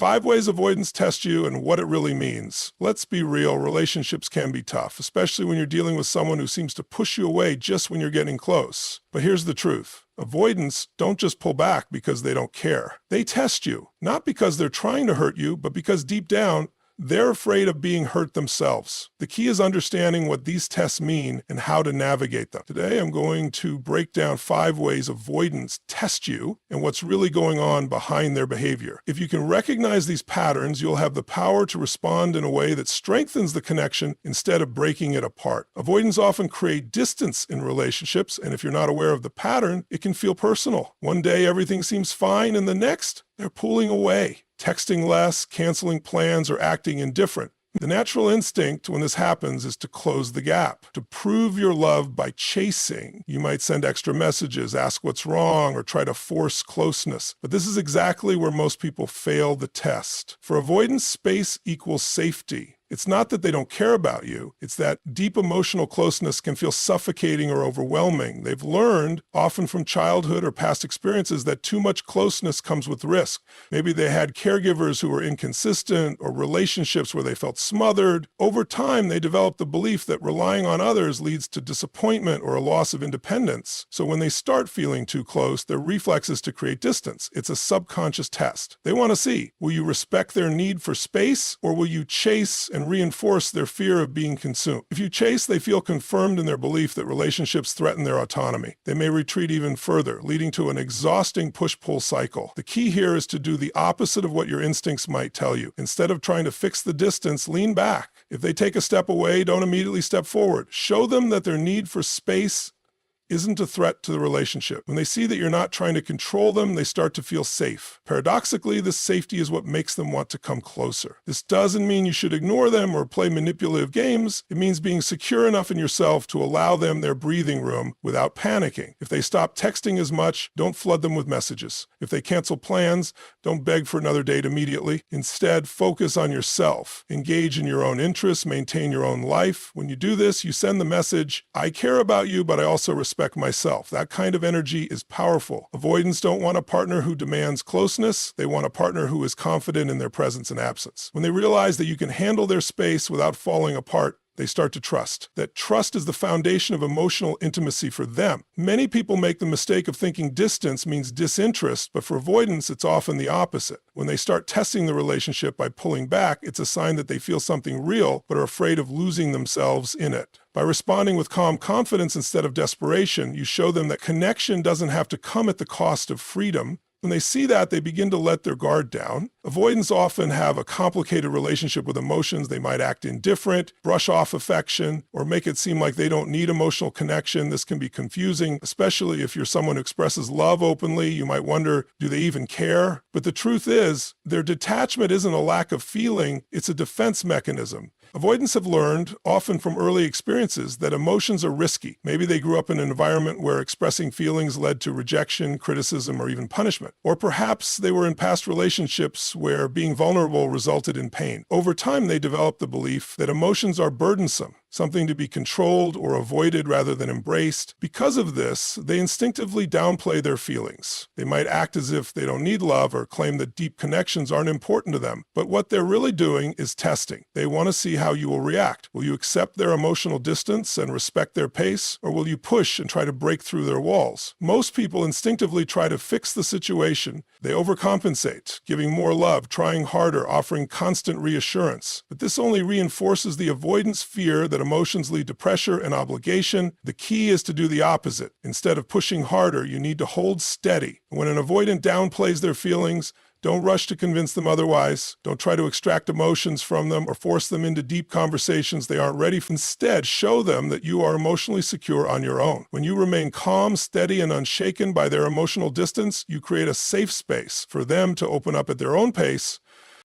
5 ways avoidance test you and what it really means. Let's be real, relationships can be tough, especially when you're dealing with someone who seems to push you away just when you're getting close. But here's the truth. Avoidants don't just pull back because they don't care. They test you, not because they're trying to hurt you, but because deep down, they're afraid of being hurt themselves. The key is understanding what these tests mean and how to navigate them. Today, I'm going to break down 5 ways avoidants test you and what's really going on behind their behavior. If you can recognize these patterns, you'll have the power to respond in a way that strengthens the connection instead of breaking it apart. Avoidants often create distance in relationships, and if you're not aware of the pattern, it can feel personal. One day, everything seems fine, and the next, they're pulling away, texting less, canceling plans, or acting indifferent. The natural instinct when this happens is to close the gap, to prove your love by chasing. You might send extra messages, ask what's wrong, or try to force closeness. But this is exactly where most people fail the test. For avoidance, space equals safety. It's not that they don't care about you. It's that deep emotional closeness can feel suffocating or overwhelming. They've learned, often from childhood or past experiences, that too much closeness comes with risk. Maybe they had caregivers who were inconsistent or relationships where they felt smothered. Over time, they developed the belief that relying on others leads to disappointment or a loss of independence. So when they start feeling too close, their reflex is to create distance. It's a subconscious test. They want to see, will you respect their need for space, or will you chase and reinforce their fear of being consumed? If you chase, they feel confirmed in their belief that relationships threaten their autonomy. They may retreat even further, leading to an exhausting push-pull cycle. The key here is to do the opposite of what your instincts might tell you. Instead of trying to fix the distance, lean back. If they take a step away, don't immediately step forward. Show them that their need for space isn't a threat to the relationship. When they see that you're not trying to control them, they start to feel safe. Paradoxically, this safety is what makes them want to come closer. This doesn't mean you should ignore them or play manipulative games. It means being secure enough in yourself to allow them their breathing room without panicking. If they stop texting as much, don't flood them with messages. If they cancel plans, don't beg for another date immediately. Instead, focus on yourself. Engage in your own interests, maintain your own life. When you do this, you send the message, I care about you, but I also respect myself. That kind of energy is powerful. Avoidants don't want a partner who demands closeness. They want a partner who is confident in their presence and absence. When they realize that you can handle their space without falling apart, they start to trust. That trust is the foundation of emotional intimacy for them. Many people make the mistake of thinking distance means disinterest, but for avoidance, it's often the opposite. When they start testing the relationship by pulling back, it's a sign that they feel something real, but are afraid of losing themselves in it. By responding with calm confidence instead of desperation, you show them that connection doesn't have to come at the cost of freedom. When they see that, they begin to let their guard down. Avoidants often have a complicated relationship with emotions. They might act indifferent, brush off affection, or make it seem like they don't need emotional connection. This can be confusing, especially if you're someone who expresses love openly. You might wonder, do they even care? But the truth is, their detachment isn't a lack of feeling, it's a defense mechanism. Avoidants have learned, often from early experiences, that emotions are risky. Maybe they grew up in an environment where expressing feelings led to rejection, criticism, or even punishment. Or perhaps they were in past relationships where being vulnerable resulted in pain. Over time, they developed the belief that emotions are burdensome, something to be controlled or avoided rather than embraced. Because of this, they instinctively downplay their feelings. They might act as if they don't need love or claim that deep connections aren't important to them. But what they're really doing is testing. They want to see how you will react. Will you accept their emotional distance and respect their pace, or will you push and try to break through their walls? Most people instinctively try to fix the situation. They overcompensate, giving more love, trying harder, offering constant reassurance. But this only reinforces the avoidance fear that emotions lead to pressure and obligation. The key is to do the opposite. Instead of pushing harder, you need to hold steady. When an avoidant downplays their feelings, don't rush to convince them otherwise. Don't try to extract emotions from them or force them into deep conversations they aren't ready for. Instead, show them that you are emotionally secure on your own. When you remain calm, steady, and unshaken by their emotional distance, you create a safe space for them to open up at their own pace.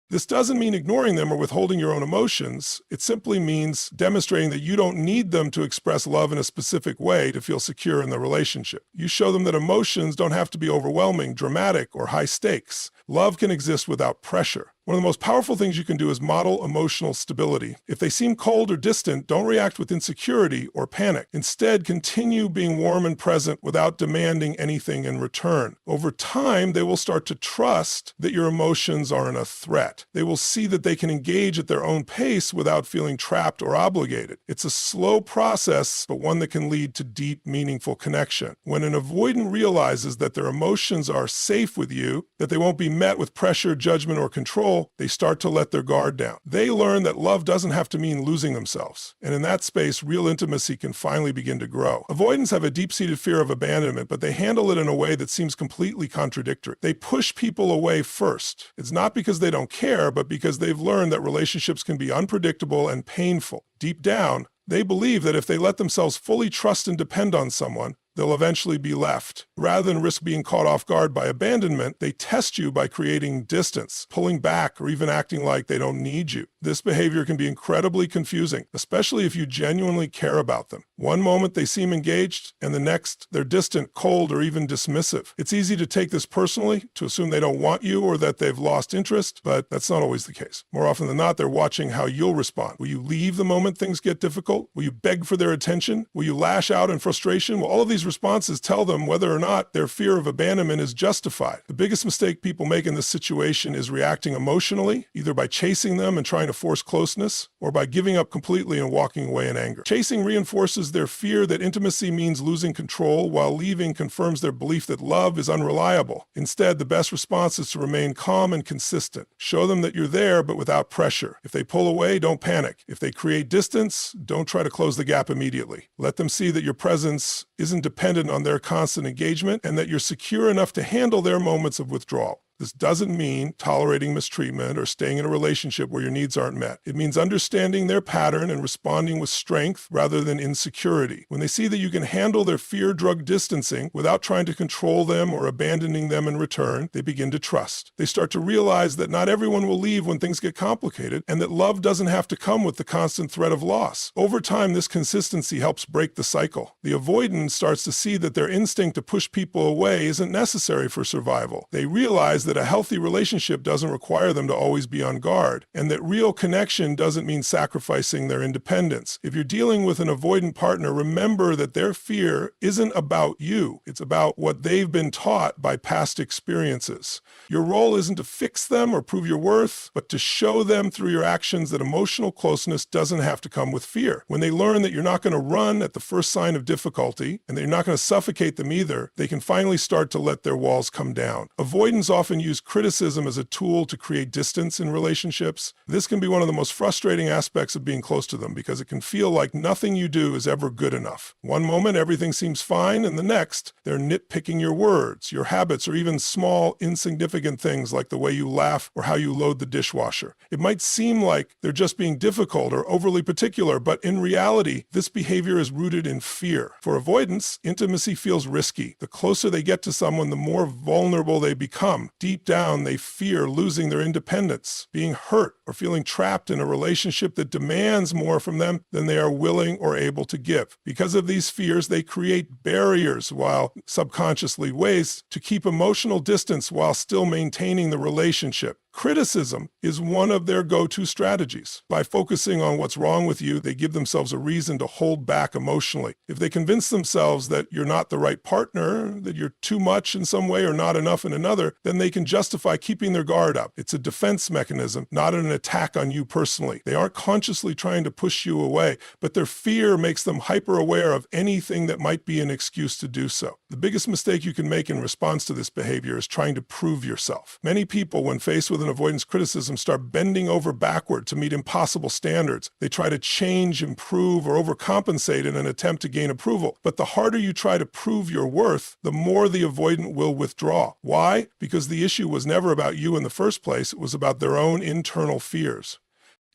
This doesn't mean ignoring them or withholding your own emotions. It simply means demonstrating that you don't need them to express love in a specific way to feel secure in the relationship. You show them that emotions don't have to be overwhelming, dramatic, or high stakes. Love can exist without pressure. One of the most powerful things you can do is model emotional stability. If they seem cold or distant, don't react with insecurity or panic. Instead, continue being warm and present without demanding anything in return. Over time, they will start to trust that your emotions aren't a threat. They will see that they can engage at their own pace without feeling trapped or obligated. It's a slow process, but one that can lead to deep, meaningful connection. When an avoidant realizes that their emotions are safe with you, that they won't be met with pressure, judgment, or control, they start to let their guard down. They learn that love doesn't have to mean losing themselves. And in that space, real intimacy can finally begin to grow. Avoidants have a deep-seated fear of abandonment, but they handle it in a way that seems completely contradictory. They push people away first. It's not because they don't care, but because they've learned that relationships can be unpredictable and painful. Deep down, they believe that if they let themselves fully trust and depend on someone, they'll eventually be left. Rather than risk being caught off guard by abandonment, they test you by creating distance, pulling back, or even acting like they don't need you. This behavior can be incredibly confusing, especially if you genuinely care about them. One moment they seem engaged, and the next they're distant, cold, or even dismissive. It's easy to take this personally, to assume they don't want you or that they've lost interest, but that's not always the case. More often than not, they're watching how you'll respond. Will you leave the moment things get difficult? Will you beg for their attention? Will you lash out in frustration? Well, all of these responses tell them whether or not their fear of abandonment is justified. The biggest mistake people make in this situation is reacting emotionally, either by chasing them and trying to force closeness, or by giving up completely and walking away in anger. Chasing reinforces their fear that intimacy means losing control, while leaving confirms their belief that love is unreliable. Instead, the best response is to remain calm and consistent. Show them that you're there, but without pressure. If they pull away, don't panic. If they create distance, don't try to close the gap immediately. Let them see that your presence isn't dependent on their constant engagement and that you're secure enough to handle their moments of withdrawal. This doesn't mean tolerating mistreatment or staying in a relationship where your needs aren't met. It means understanding their pattern and responding with strength rather than insecurity. When they see that you can handle their fear-drugged distancing without trying to control them or abandoning them in return, they begin to trust. They start to realize that not everyone will leave when things get complicated, and that love doesn't have to come with the constant threat of loss. Over time, this consistency helps break the cycle. The avoidant starts to see that their instinct to push people away isn't necessary for survival. They realize that a healthy relationship doesn't require them to always be on guard, and that real connection doesn't mean sacrificing their independence. If you're dealing with an avoidant partner, remember that their fear isn't about you. It's about what they've been taught by past experiences. Your role isn't to fix them or prove your worth, but to show them through your actions that emotional closeness doesn't have to come with fear. When they learn that you're not going to run at the first sign of difficulty, and that you're not going to suffocate them either, they can finally start to let their walls come down. Avoidants often use criticism as a tool to create distance in relationships. This can be one of the most frustrating aspects of being close to them because it can feel like nothing you do is ever good enough. One moment everything seems fine, and the next they're nitpicking your words, your habits, or even small, insignificant things like the way you laugh or how you load the dishwasher. It might seem like they're just being difficult or overly particular, but in reality, this behavior is rooted in fear. For avoidance, intimacy feels risky. The closer they get to someone, the more vulnerable they become. Deep down, they fear losing their independence, being hurt, or feeling trapped in a relationship that demands more from them than they are willing or able to give. Because of these fears, they create barriers while subconsciously ways to keep emotional distance while still maintaining the relationship. Criticism is one of their go-to strategies. By focusing on what's wrong with you, they give themselves a reason to hold back emotionally. If they convince themselves that you're not the right partner, that you're too much in some way or not enough in another, then they can justify keeping their guard up. It's a defense mechanism, not an attack on you personally. They aren't consciously trying to push you away, but their fear makes them hyper-aware of anything that might be an excuse to do so. The biggest mistake you can make in response to this behavior is trying to prove yourself. Many people, when faced with an avoidance criticism, start bending over backward to meet impossible standards. They try to change, improve, or overcompensate in an attempt to gain approval. But the harder you try to prove your worth, the more the avoidant will withdraw. Why? Because the issue was never about you in the first place. It was about their own internal fears.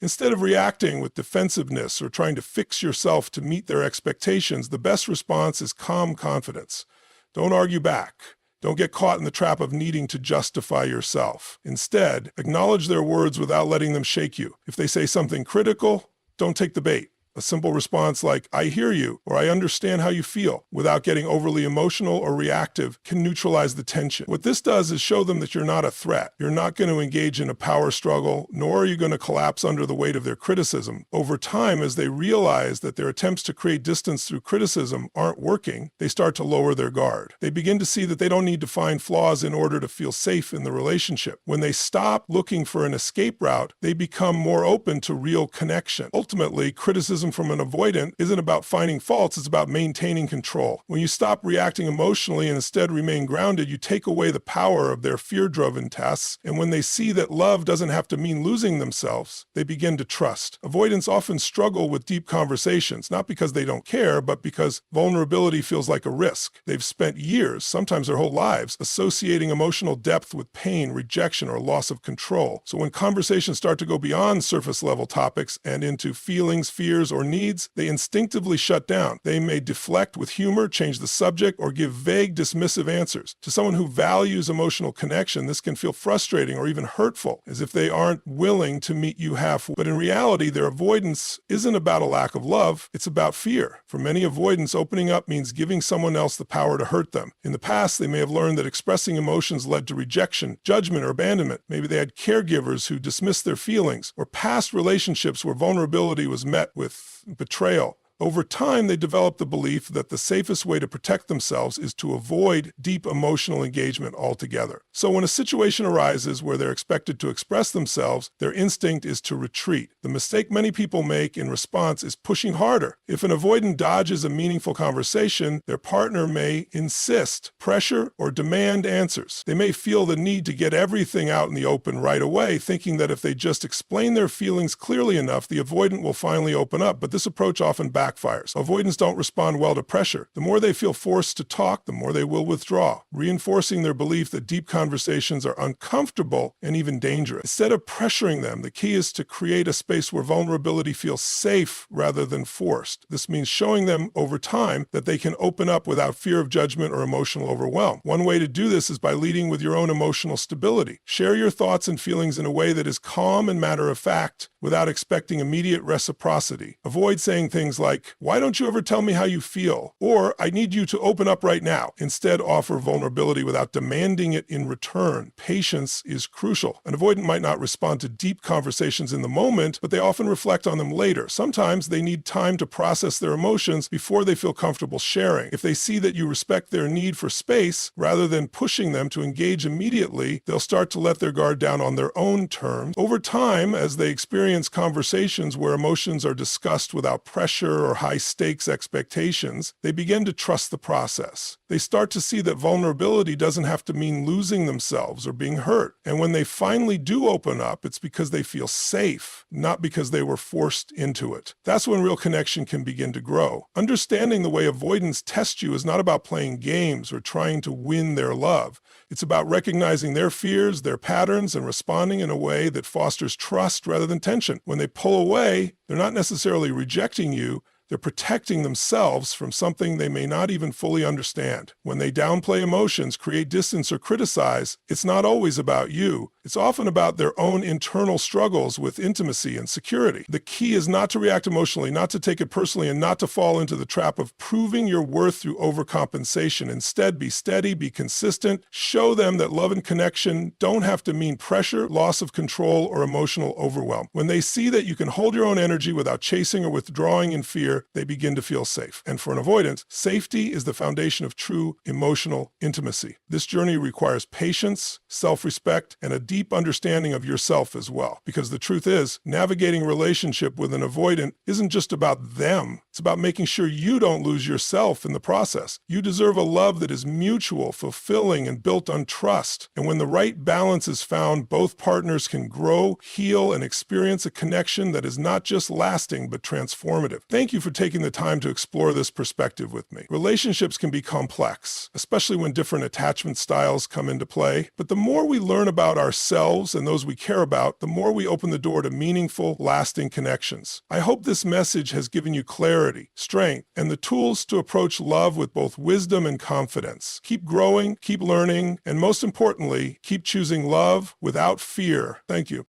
Instead of reacting with defensiveness or trying to fix yourself to meet their expectations, the best response is calm confidence. Don't argue back. Don't get caught in the trap of needing to justify yourself. Instead, acknowledge their words without letting them shake you. If they say something critical, don't take the bait. A simple response like, I hear you, or I understand how you feel, without getting overly emotional or reactive, can neutralize the tension. What this does is show them that you're not a threat. You're not going to engage in a power struggle, nor are you going to collapse under the weight of their criticism. Over time, as they realize that their attempts to create distance through criticism aren't working, they start to lower their guard. They begin to see that they don't need to find flaws in order to feel safe in the relationship. When they stop looking for an escape route, they become more open to real connection. Ultimately, criticism from an avoidant isn't about finding faults, it's about maintaining control. When you stop reacting emotionally and instead remain grounded, you take away the power of their fear-driven tests, and when they see that love doesn't have to mean losing themselves, they begin to trust. Avoidants often struggle with deep conversations, not because they don't care, but because vulnerability feels like a risk. They've spent years, sometimes their whole lives, associating emotional depth with pain, rejection, or loss of control. So when conversations start to go beyond surface-level topics and into feelings, fears, or needs, they instinctively shut down. They may deflect with humor, change the subject, or give vague, dismissive answers. To someone who values emotional connection, this can feel frustrating or even hurtful, as if they aren't willing to meet you halfway. But in reality, their avoidance isn't about a lack of love, it's about fear. For many avoidants, opening up means giving someone else the power to hurt them. In the past, they may have learned that expressing emotions led to rejection, judgment, or abandonment. Maybe they had caregivers who dismissed their feelings, or past relationships where vulnerability was met with betrayal. Over time, they developed the belief that the safest way to protect themselves is to avoid deep emotional engagement altogether. So when a situation arises where they're expected to express themselves, their instinct is to retreat. The mistake many people make in response is pushing harder. If an avoidant dodges a meaningful conversation, their partner may insist, pressure, or demand answers. They may feel the need to get everything out in the open right away, thinking that if they just explain their feelings clearly enough, the avoidant will finally open up. But this approach often backfires. Avoidants don't respond well to pressure. The more they feel forced to talk, the more they will withdraw, reinforcing their belief that deep conversations are uncomfortable and even dangerous. Instead of pressuring them, the key is to create a space where vulnerability feels safe rather than forced. This means showing them over time that they can open up without fear of judgment or emotional overwhelm. One way to do this is by leading with your own emotional stability. Share your thoughts and feelings in a way that is calm and matter-of-fact without expecting immediate reciprocity. Avoid saying things like, why don't you ever tell me how you feel? Or, I need you to open up right now. Instead, offer vulnerability without demanding it in return. Patience is crucial. An avoidant might not respond to deep conversations in the moment, but they often reflect on them later. Sometimes they need time to process their emotions before they feel comfortable sharing. If they see that you respect their need for space, rather than pushing them to engage immediately, they'll start to let their guard down on their own terms. Over time, as they experience conversations where emotions are discussed without pressure or high-stakes expectations, they begin to trust the process. They start to see that vulnerability doesn't have to mean losing themselves or being hurt. And when they finally do open up, it's because they feel safe, not because they were forced into it. That's when real connection can begin to grow. Understanding the way avoidants test you is not about playing games or trying to win their love. It's about recognizing their fears, their patterns, and responding in a way that fosters trust rather than tension. When they pull away, they're not necessarily rejecting you, they're protecting themselves from something they may not even fully understand. When they downplay emotions, create distance, or criticize, it's not always about you. It's often about their own internal struggles with intimacy and security. The key is not to react emotionally, not to take it personally, and not to fall into the trap of proving your worth through overcompensation. Instead, be steady, be consistent, show them that love and connection don't have to mean pressure, loss of control, or emotional overwhelm. When they see that you can hold your own energy without chasing or withdrawing in fear, they begin to feel safe. And for an avoidant, safety is the foundation of true emotional intimacy. This journey requires patience, self-respect, and a deep understanding of yourself as well. Because the truth is, navigating a relationship with an avoidant isn't just about them. It's about making sure you don't lose yourself in the process. You deserve a love that is mutual, fulfilling, and built on trust. And when the right balance is found, both partners can grow, heal, and experience a connection that is not just lasting, but transformative. Thank you for taking the time to explore this perspective with me. Relationships can be complex, especially when different attachment styles come into play. But the more we learn about ourselves and those we care about, the more we open the door to meaningful, lasting connections. I hope this message has given you clarity, strength, and the tools to approach love with both wisdom and confidence. Keep growing, keep learning, and most importantly, keep choosing love without fear. Thank you.